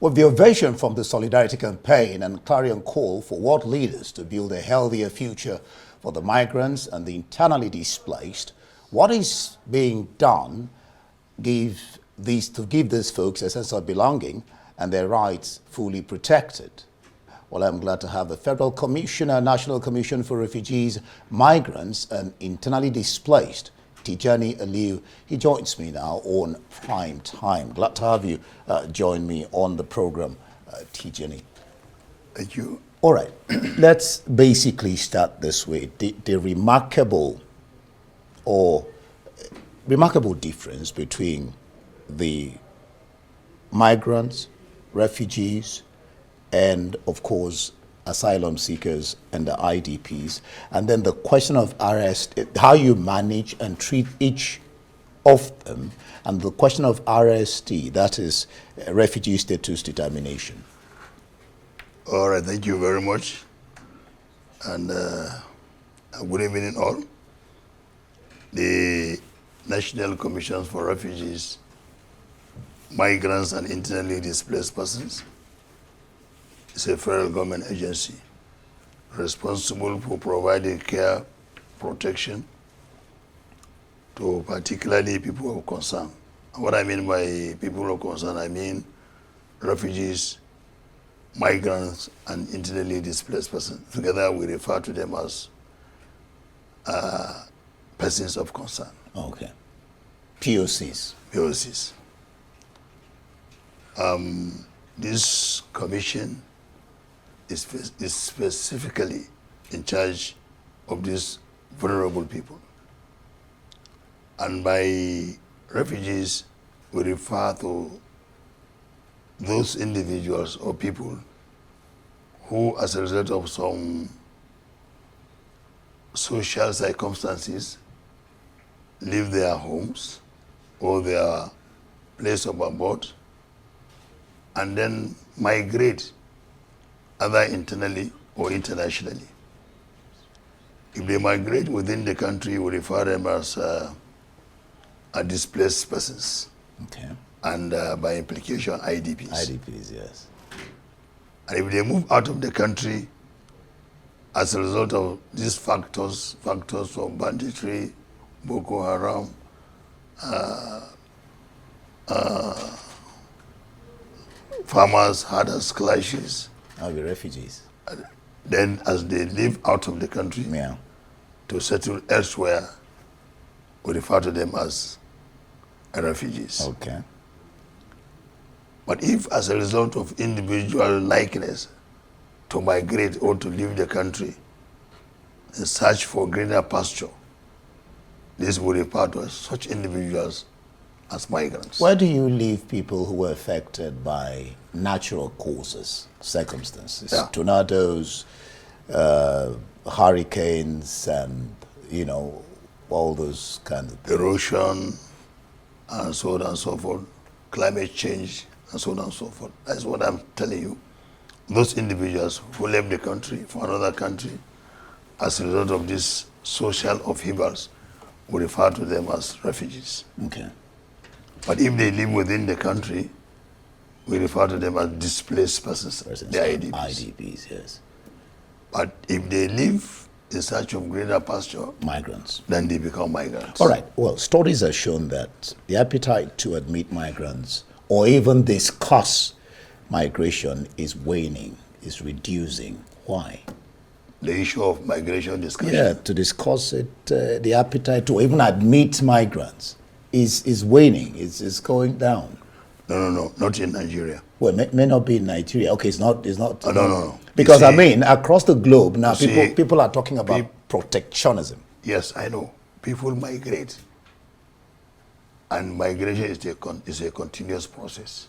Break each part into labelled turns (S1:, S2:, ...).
S1: With the ovation from the Solidarity Campaign and clarion call for world leaders to build a healthier future for the migrants and the internally displaced, what is being done to give these folks a sense of belonging and their rights fully protected? Well, I'm glad to have the Federal Commissioner, National Commission for Refugees, Migrants and Internally Displaced, Tijani Aliyu. He joins me now on Prime Time. Glad to have you join me on the program, Tijani.
S2: Thank you.
S1: All right, let's basically start this way. The remarkable difference between the migrants, refugees, and of course asylum seekers and the IDPs, and then the question of arrest, how you manage and treat each of them, and the question of RST, that is refugee status determination.
S2: All right, thank you very much, and good evening all. The National Commission for Refugees, Migrants and Internally Displaced Persons is a federal government agency responsible for providing care, protection to particularly people of concern. And what I mean by people of concern, I mean refugees, migrants, and internally displaced persons. Together we refer to them as persons of concern.
S1: Okay. POCs.
S2: POCs. This commission is specifically in charge of these vulnerable people. And by refugees, we refer to those individuals or people who, as a result of some social circumstances, leave their homes or their place of abode and then migrate either internally or internationally. If they migrate within the country, we refer them as displaced persons.
S1: Okay.
S2: And by implication, IDPs.
S1: IDPs, yes.
S2: And if they move out of the country as a result of these factors of banditry, Boko Haram, farmers, herders, clashes,
S1: I'll be refugees.
S2: then as they live out of the country
S1: Yeah.
S2: to settle elsewhere, we refer to them as refugees.
S1: Okay.
S2: But if as a result of individual likeness to migrate or to leave the country and search for greener pasture, this will refer to as such individuals as migrants.
S1: Where do you leave people who were affected by natural causes, circumstances,
S2: Yeah.
S1: tornadoes, hurricanes, and, you know, all those kinds of things?
S2: Erosion, and so on and so forth, climate change, and so on and so forth. That's what I'm telling you. Those individuals who left the country for another country as a result of these social upheavals, we refer to them as refugees.
S1: Okay.
S2: But if they live within the country, we refer to them as displaced persons, the IDPs.
S1: IDPs, yes.
S2: But if they live in search of greener pasture,
S1: Migrants.
S2: then they become migrants.
S1: All right. Well, studies have shown that the appetite to admit migrants or even discuss migration is waning, is reducing. Why?
S2: The issue of migration discussion.
S1: Yeah, to discuss it, the appetite to even admit migrants is waning, is going down.
S2: No, not in Nigeria.
S1: Well, may not be in Nigeria. Okay, it's not.
S2: No.
S1: Because
S2: You see,
S1: I mean, across the globe now,
S2: see,
S1: people are talking about protectionism.
S2: Yes, I know. People migrate. And migration is a continuous process.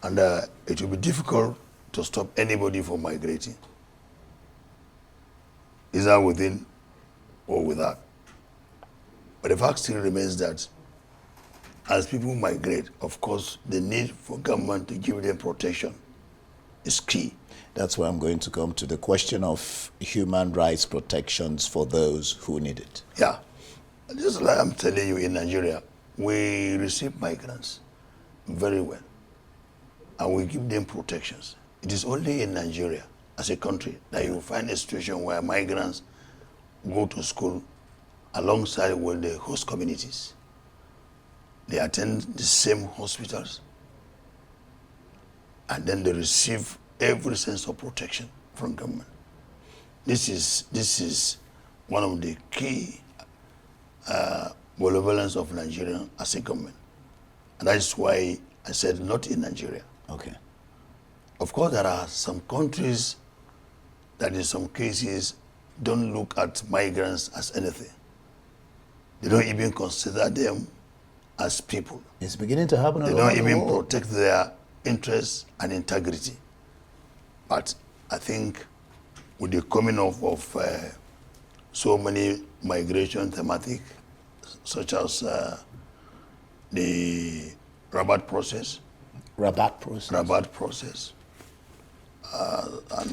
S2: And it will be difficult to stop anybody from migrating, either within or without. But the fact still remains that as people migrate, of course, the need for government to give them protection is key.
S1: That's where I'm going to come to the question of human rights protections for those who need it.
S2: Yeah. Just like I'm telling you, in Nigeria, we receive migrants very well. and we give them protections. It is only in Nigeria, as a country, that you find a situation where migrants go to school alongside with the host communities. They attend the same hospitals, and then they receive every sense of protection from government. This is one of the key benevolence of Nigeria as a government. And that is why I said not in Nigeria.
S1: Okay.
S2: Of course, there are some countries that in some cases don't look at migrants as anything. They don't even consider them as people.
S1: It's beginning to happen all
S2: They
S1: over
S2: don't
S1: the
S2: even
S1: world.
S2: protect their interests and integrity. But I think with the coming of so many migration thematic, such as the Rabat process, and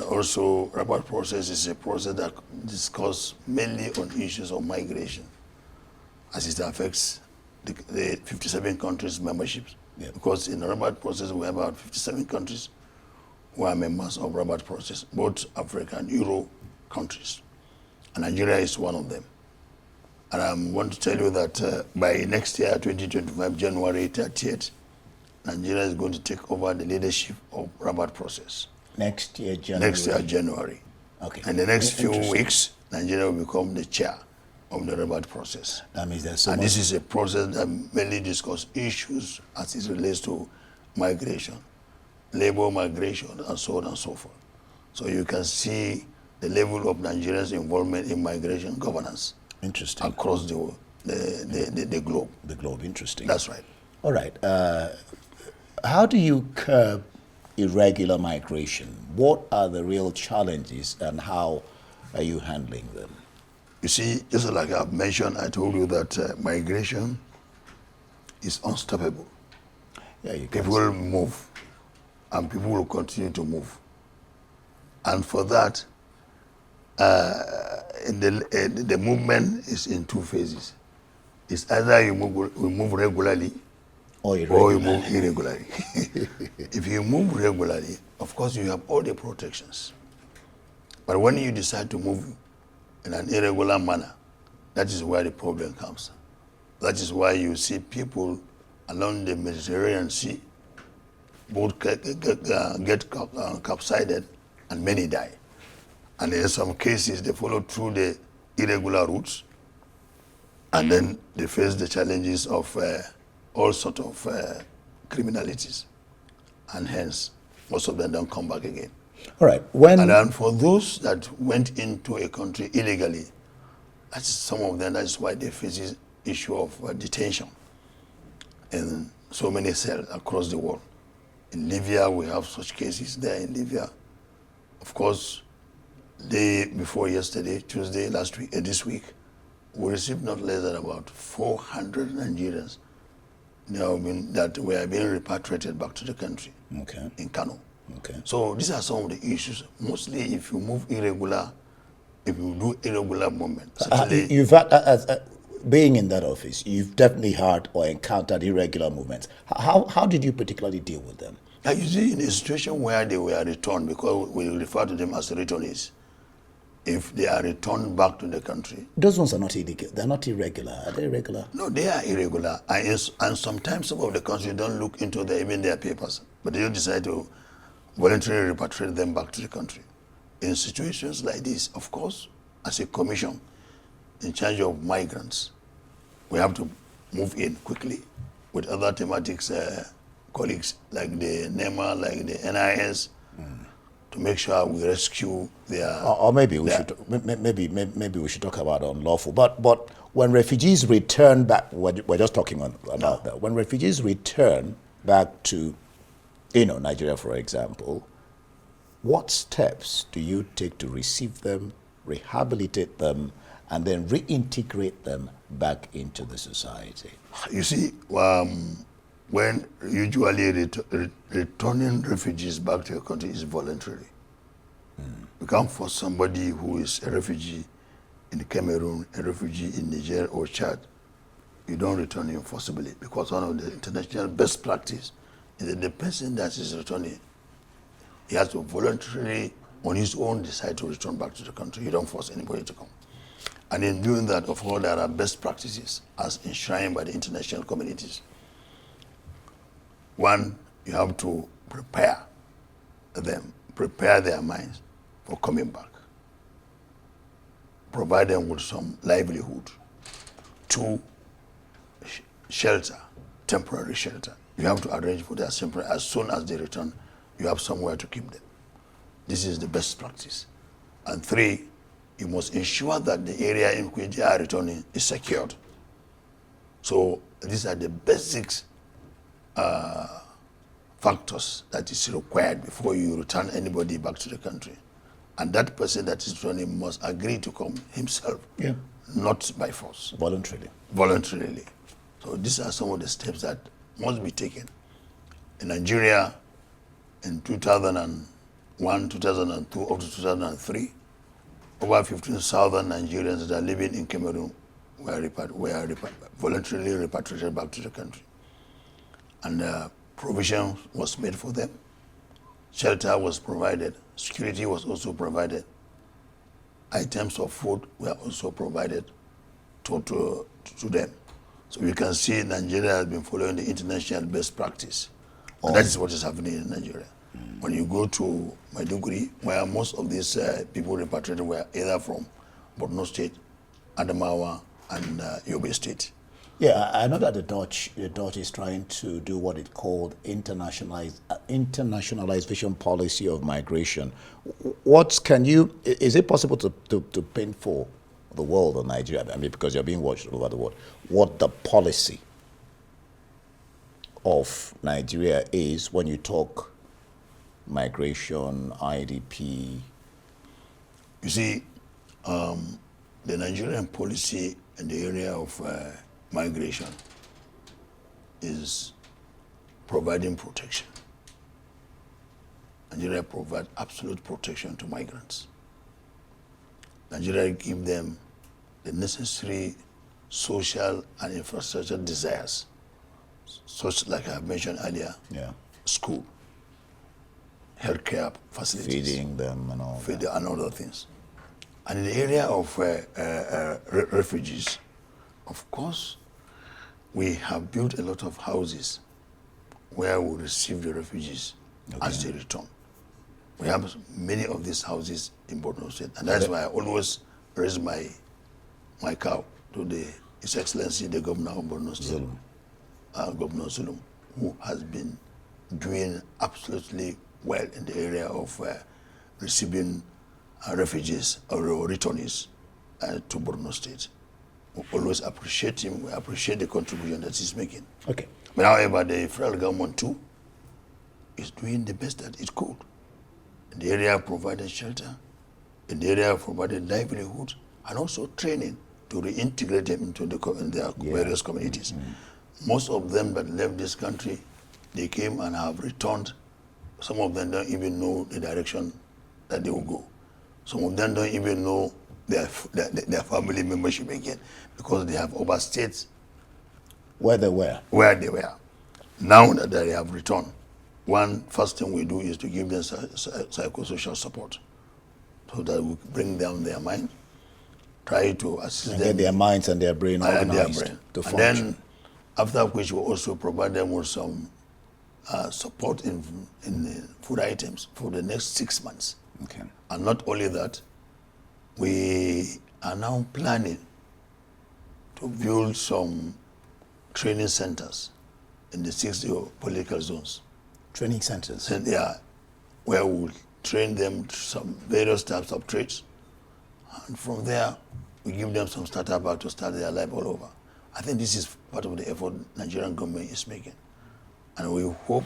S2: also Rabat process is a process that discusses mainly on issues of migration, as it affects the 57 countries' memberships.
S1: Yeah.
S2: Because in the Rabat process, we have about 57 countries who are members of Rabat process, both African and Euro countries. And Nigeria is one of them. And I'm going to tell you that by next year, 2025, January 30th, Nigeria is going to take over the leadership of Rabat process.
S1: Next year, January.
S2: Next year, January.
S1: Okay.
S2: And the next few
S1: Interesting.
S2: weeks, Nigeria will become the chair of the Rabat process.
S1: That means there's so
S2: And
S1: much.
S2: this is a process that mainly discusses issues as it relates to migration, labor migration, and so on and so forth. So you can see the level of Nigeria's involvement in migration governance
S1: Interesting.
S2: across the globe.
S1: The globe, interesting.
S2: That's right.
S1: All right. How do you curb irregular migration? What are the real challenges and how are you handling them?
S2: You see, just like I've mentioned, I told you that migration is unstoppable.
S1: Yeah, you can.
S2: People will move, and people will continue to move. And for that, the movement is in two phases. It's either you move regularly
S1: Or
S2: or you move irregularly. If you move regularly, of course you have all the protections. But when you decide to move in an irregular manner, that is where the problem comes. That is why you see people along the Mediterranean Sea, both get capsided and many die. And in some cases, they follow through the irregular routes, and then they face the challenges of all sorts of criminalities. And hence, most of them don't come back again.
S1: All right.
S2: And then for those that went into a country illegally, that's some of them, that's why they face this issue of detention in so many cells across the world. In Libya, we have such cases there in Libya. Of course, day before yesterday, Tuesday, last week, this week, we received not less than about 400 Nigerians that were being repatriated back to the country in Kano.
S1: Okay.
S2: So these are some of the issues. Mostly if you move irregular, if you do irregular movement.
S1: You've had, being in that office, you've definitely had or encountered irregular movements. How did you particularly deal with them?
S2: You see, in a situation where they were returned, because we refer to them as returnees, if they are returned back to the country.
S1: Those ones are not illegal. They're not irregular. Are they irregular?
S2: No, they are irregular. And sometimes some of the countries don't look into even their papers, but they decide to voluntarily repatriate them back to the country. In situations like this, of course, as a commission in charge of migrants, we have to move in quickly with other thematics colleagues like the NEMA, like the NIS, to make sure we rescue their.
S1: Or maybe we should maybe we should talk about unlawful. But when refugees return back, we're just talking about that. When refugees return back to, Nigeria, for example, what steps do you take to receive them, rehabilitate them, and then reintegrate them back into the society?
S2: You see, when usually returning refugees back to your country is voluntary. You can't force somebody who is a refugee in Cameroon, a refugee in Niger or Chad. You don't return him forcibly, because one of the international best practice is that the person that is returning, he has to voluntarily, on his own, decide to return back to the country. You don't force anybody to come. And in doing that, of course, there are best practices as enshrined by the international communities. One, you have to prepare their minds for coming back. Provide them with some livelihood. Two, shelter, temporary shelter. You have to arrange for that temporary. As soon as they return, you have somewhere to keep them. This is the best practice. And three, you must ensure that the area in which they are returning is secured. So these are the basics factors that is required before you return anybody back to the country. And that person that is returning must agree to come himself, not by force. Voluntarily. So these are some of the steps that must be taken. In Nigeria, in 2001, 2002, up to 2003, over 15,000 Nigerians that are living in Cameroon were voluntarily repatriated back to the country. And provision was made for them. Shelter was provided. Security was also provided. Items of food were also provided to them. So you can see Nigeria has been following the international best practice. And that is what is happening in Nigeria. When you go to Maiduguri, where most of these people repatriated were either from Borno State, Adamawa, and Yobe State.
S1: Yeah, I know that the Dutch is trying to do what it called internationalization policy of migration. Is it possible to paint for the world or Nigeria, I mean, because you're being watched all over the world, what the policy of Nigeria is when you talk migration, IDP?
S2: You see, the Nigerian policy in the area of migration is providing protection. Nigeria provides absolute protection to migrants. Nigeria gives them the necessary social and infrastructure desires, such like I have mentioned earlier, school, healthcare facilities,
S1: feeding them and all that.
S2: And other things. And in the area of refugees, of course, we have built a lot of houses where we receive the refugees as they return. We have many of these houses in Borno State, and that's why I always raise my cow to His Excellency, the Governor of Borno State, Governor Zulum, who has been doing absolutely well in the area of receiving refugees or returnees to Borno State. We always appreciate him. We appreciate the contribution that he's making.
S1: Okay.
S2: But however, the federal government too is doing the best that it could. In the area of providing shelter, in the area of providing livelihood, and also training to reintegrate them into their various communities. Most of them that left this country, they came and have returned. Some of them don't even know the direction that they will go. Some of them don't even know their family membership again because they have overstayed
S1: where they were.
S2: Now that they have returned, first thing we do is to give them psychosocial support so that we bring down their mind, try to assist them.
S1: Get their minds and their brain organized to function.
S2: And then, after which we also provide them with some support in food items for the next 6 months.
S1: Okay.
S2: And not only that, we are now planning to build some training centers in the 6 political zones.
S1: Training centers?
S2: Where we'll train them some various types of trades. And from there, we give them some startup to start their life all over. I think this is part of the effort the Nigerian government is making. And we hope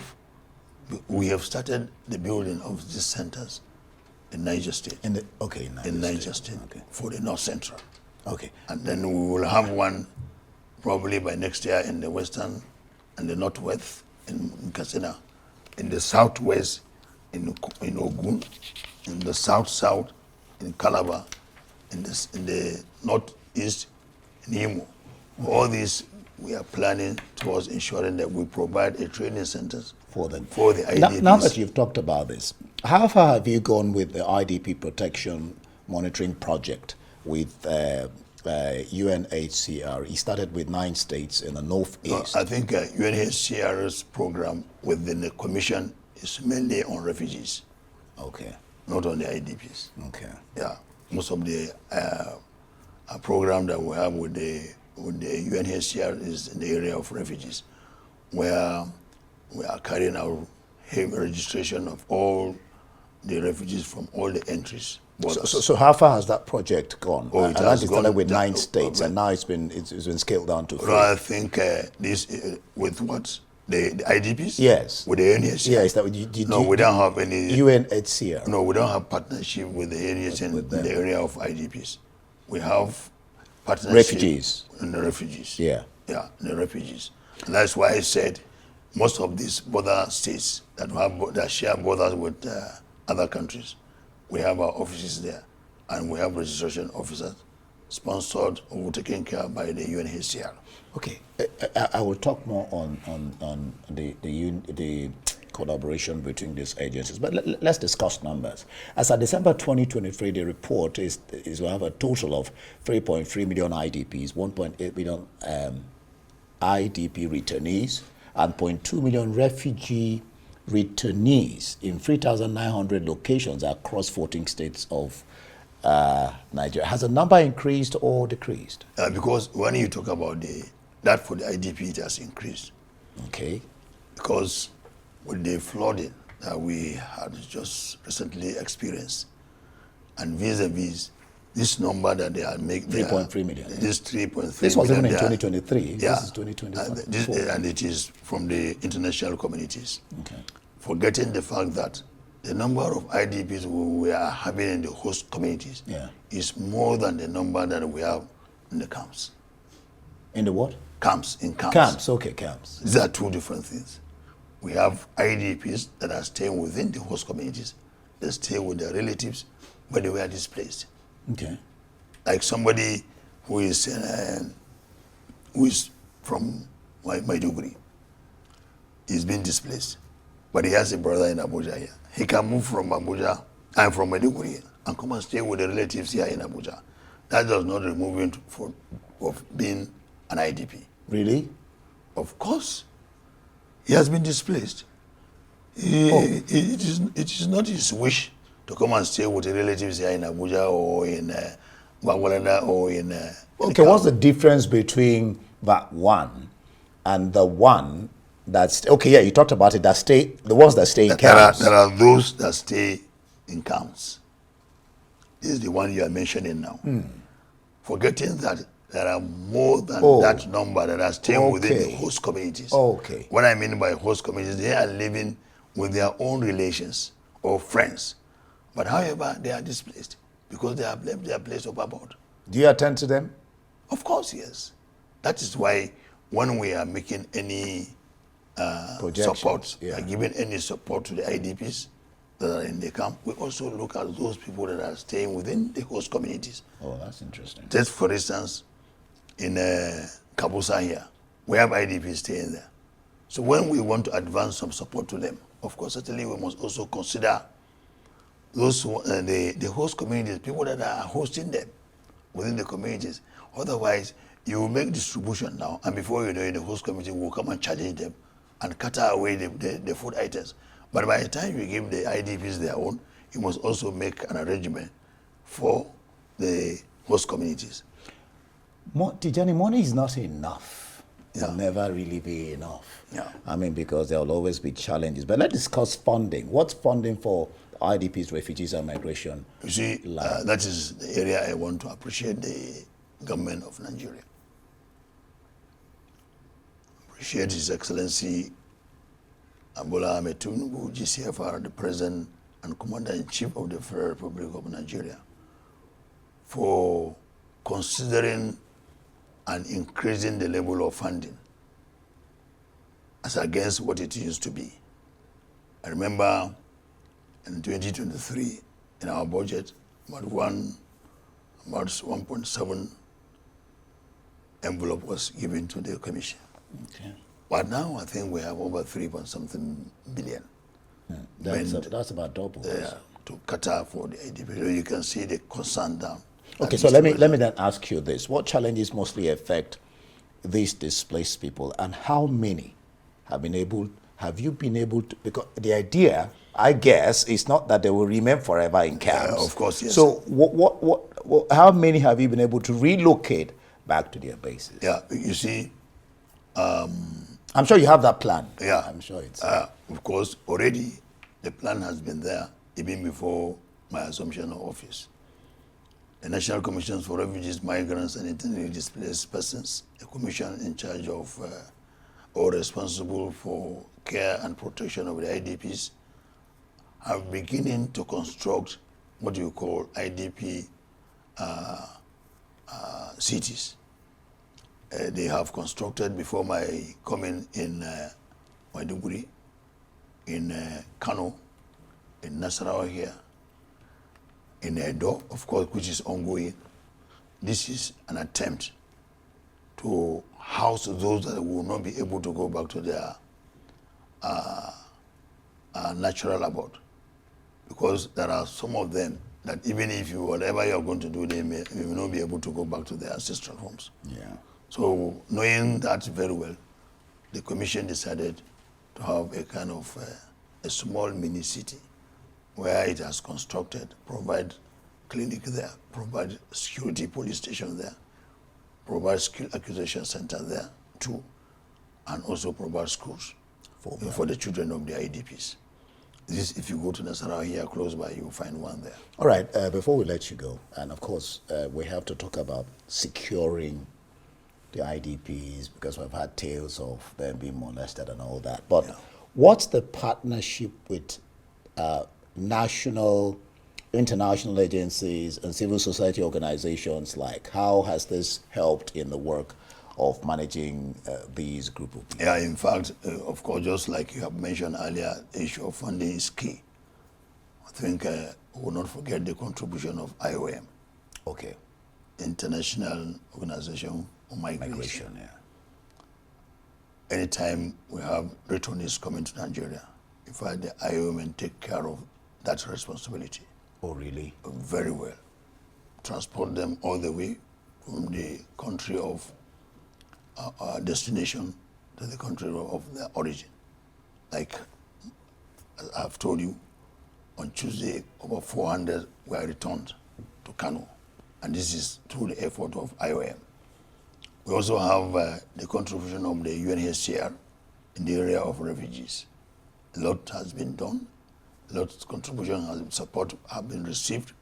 S2: we have started the building of these centers in Niger State.
S1: In Niger
S2: State.
S1: Okay.
S2: For the North Central.
S1: Okay.
S2: And then we will have one probably by next year in the Western and the Northwest in Katsina, in the Southwest in Ogun, in the South in Calabar, in the Northeast in Imo. All these we are planning towards ensuring that we provide a training centers
S1: For them.
S2: for the IDPs.
S1: Now that you've talked about this, how far have you gone with the IDP protection monitoring project with UNHCR? He started with 9 states in the northeast.
S2: I think UNHCR's program within the commission is mainly on refugees,
S1: Okay.
S2: not on the IDPs.
S1: Okay.
S2: Yeah, most of the program that we have with the UNHCR is in the area of refugees, where we are carrying out heavy registration of all the refugees from all the entries.
S1: So how far has that project gone?
S2: Oh, it
S1: and
S2: has
S1: that started
S2: gone
S1: with
S2: down-
S1: 9 states, and now it's been scaled down to 3.
S2: I think this with what the IDPs.
S1: Yes.
S2: With the UNHCR.
S1: Yes, that
S2: No, we don't have any.
S1: UNHCR.
S2: No, we don't have partnership with the UNHCR in the area of IDPs. We have partnership
S1: Refugees.
S2: in the refugees.
S1: Yeah.
S2: Yeah, the refugees. And that's why I said most of these border states that share borders with other countries, we have our offices there, and we have registration officers sponsored or taken care of by the UNHCR.
S1: Okay, I will talk more on the collaboration between these agencies, but let's discuss numbers. As of December 2023, the report is we have a total of 3.3 million IDPs, 1.8 million IDP returnees, and 0.2 million refugee returnees in 3,900 locations across 14 states of Nigeria. Has the number increased or decreased?
S2: Because when you talk about that for the IDP, it has increased.
S1: Okay.
S2: Because with the flooding that we had just recently experienced, and vis-a-vis this number that they are making,
S1: 3.3 million.
S2: This 3.3
S1: This was even in
S2: million,
S1: 2023.
S2: Yeah,
S1: This is 2024.
S2: and it is from the international communities.
S1: Okay.
S2: Forgetting the fact that the number of IDPs we are having in the host communities is more than the number that we have in the camps.
S1: In the what?
S2: Camps, in camps.
S1: Camps, okay, camps.
S2: These are two different things. We have IDPs that are staying within the host communities. They stay with their relatives, but they were displaced.
S1: Okay.
S2: Like somebody who is from Maiduguri. He's been displaced, but he has a brother in Abuja here. He can move from Abuja and from Maiduguri and come and stay with the relatives here in Abuja. That does not remove him of being an IDP.
S1: Really?
S2: Of course. He has been displaced. It is not his wish to come and stay with the relatives here in Abuja or in Bagwalada or in...
S1: Okay, what's the difference between that one and the one that's... Okay, yeah, you talked about it, the ones that stay in camps.
S2: There are those that stay in camps. This is the one you are mentioning now. Forgetting that there are more than that number that are staying within the host communities.
S1: Okay.
S2: What I mean by host communities, they are living with their own relations or friends. But however, they are displaced because they have left their place of abode.
S1: Do you attend to them?
S2: Of course, yes. That is why when we are making any support, giving any support to the IDPs that are in the camp, we also look at those people that are staying within the host communities.
S1: Oh, that's interesting.
S2: Just for instance, in Kabusa here, we have IDPs staying there. So when we want to advance some support to them, of course, certainly we must also consider those the host communities, people that are hosting them within the communities. Otherwise, you will make distribution now, and before you know it, the host community will come and challenge them and cut away the food items. But by the time you give the IDPs their own, you must also make an arrangement for the host communities.
S1: Tijani, money is not enough. It
S2: Yeah.
S1: will never really be enough.
S2: Yeah.
S1: I mean, because there will always be challenges. But let's discuss funding. What's funding for IDPs, refugees, and migration?
S2: You see, that is the area I want to appreciate the government of Nigeria. Appreciate His Excellency Bola Ahmed Tinubu, GCFR, the President and Commander-in-Chief of the Federal Republic of Nigeria, for considering and increasing the level of funding as against what it used to be. I remember in 2023, in our budget, about 1.7 envelope was given to the commission.
S1: Okay.
S2: But now I think we have over 3-point-something billion.
S1: That's about double.
S2: To Qatar for the IDPs. So you can see the concern down.
S1: Okay, so let me then ask you this: what challenges mostly affect these displaced people, and how many have you been able to? Because the idea, I guess, is not that they will remain forever in camps.
S2: Of course, yes.
S1: So how many have you been able to relocate back to their bases?
S2: Yeah, you see.
S1: I'm sure you have that plan.
S2: Yeah,
S1: I'm sure it's.
S2: Of course, already the plan has been there even before my assumption of office. The National Commission for Refugees, Migrants, and Internally Displaced Persons, a commission in charge of or responsible for care and protection of the IDPs, have beginning to construct what you call IDP cities. They have constructed before my coming in Maiduguri, in Kano, in Nasarawa here, in Edo, of course, which is ongoing. This is an attempt to house those that will not be able to go back to their natural abode. Because there are some of them that even if whatever you are going to do, you may not be able to go back to their ancestral homes.
S1: Yeah.
S2: So knowing that very well, the commission decided to have a kind of a small mini city where it has constructed, provide clinic there, provide security police station there, provide skill acquisition center there too, and also provide schools for the children of the IDPs. This, if you go to Nasarawa here close by, you'll find one there.
S1: All right, before we let you go, and of course, we have to talk about securing the IDPs, because we've had tales of them being molested and all that. But what's the partnership with national, international agencies and civil society organizations like? How has this helped in the work of managing these group of people?
S2: Yeah, in fact, of course, just like you have mentioned earlier, the issue of funding is key. I think we will not forget the contribution of IOM.
S1: Okay.
S2: Internationalization of Migration.
S1: Yeah.
S2: Anytime we have returnees coming to Nigeria, in fact, the IOM take care of that responsibility.
S1: Oh, really?
S2: Very well. Transport them all the way from the country of destination to the country of their origin. Like I've told you, on Tuesday, over 400 were returned to Kano, and this is through the effort of IOM. We also have the contribution of the UNHCR in the area of refugees. A lot has been done. A lot of contribution and support have been received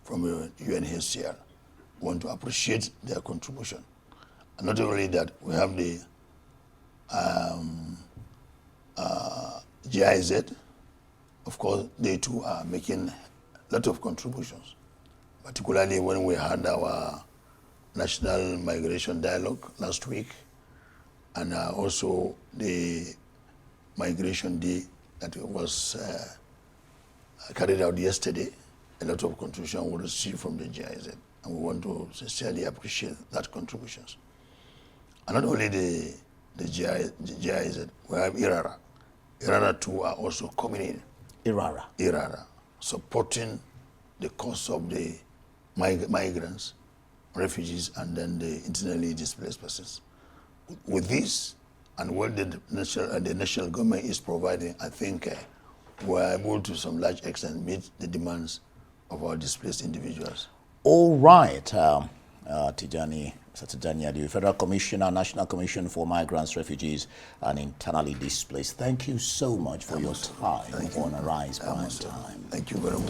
S2: from UNHCR. We want to appreciate their contribution. And not only that, we have the GIZ. Of course, they too are making a lot of contributions, particularly when we had our National Migration Dialogue last week, and also the Migration Day that was carried out yesterday. A lot of contribution was received from the GIZ, and we want to sincerely appreciate that contributions. And not only the GIZ, we have IRARA. IRARA too are also coming in. IRARA, supporting the cause of the migrants, refugees, and then the internally displaced persons. With this, and what the national government is providing, I think we're able to some large extent meet the demands of our displaced individuals.
S1: All right, Tijani, Mr. Tijani Aliyu, Federal Commissioner, National Commission for Migrants, Refugees, and Internally Displaced. Thank you so much for your time on Arise Prime Time.
S2: Thank you very much.